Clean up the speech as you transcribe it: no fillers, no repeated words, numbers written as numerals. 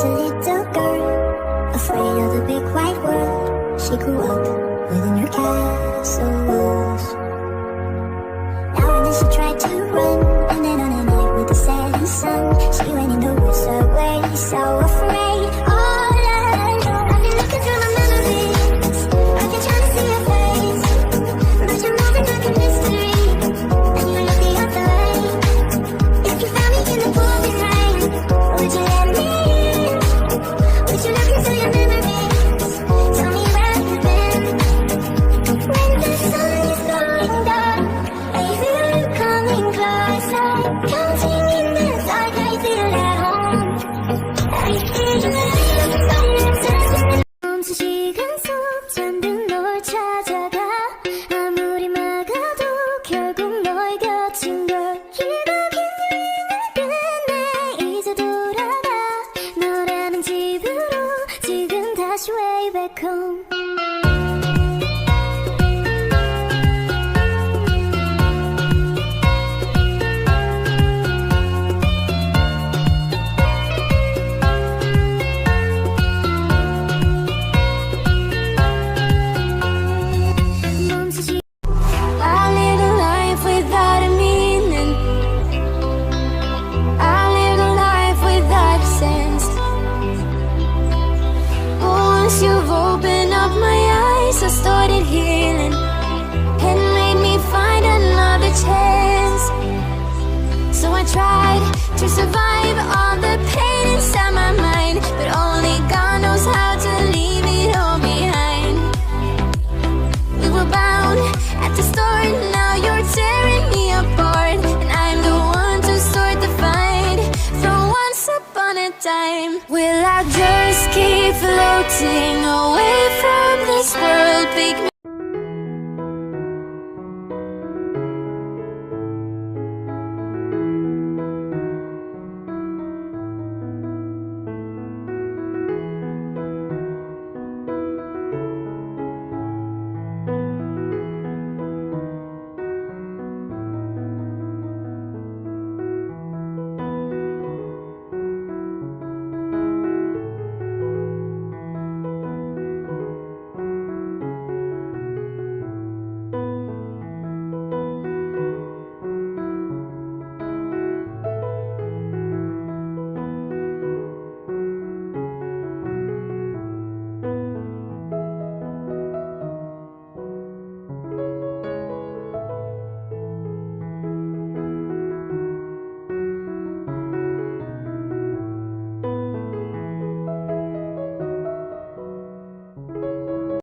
a little girl, afraid of the big white world. She grew up within her castle walls. Now and then she tried to run, and then on a night with the setting sun, she went in the woods away, so afraid, all alone. I've been looking through my memories, I've been trying to see your face, but you're moving like a mystery, and you look the other way. If you found me in the pouring rain, would you let me in? Would you look into your memories? Tell me where you've been. When the sun is going down, I feel you coming closer. Counting in the dark, I feel at home. I feel you moving. 멈춘 시간 속 잠든 널 찾아가. 아무리 막아도 결국 널 곁인 걸. 길고 긴 여행을 끝내 이제 돌아가. 너라는 집으로 지금 다시 way back home. I live a life without a meaning. I live a life without a sense. But once you've opened up my eyes, I started healing and made me find another chance. So I tried to survive all the pain inside my mind, but only God knows how to leave it all behind. We were bound at the start, now you're tearing me apart, and I'm the one to start the fight from once upon a time. Will I just keep floating away from this world? Pick me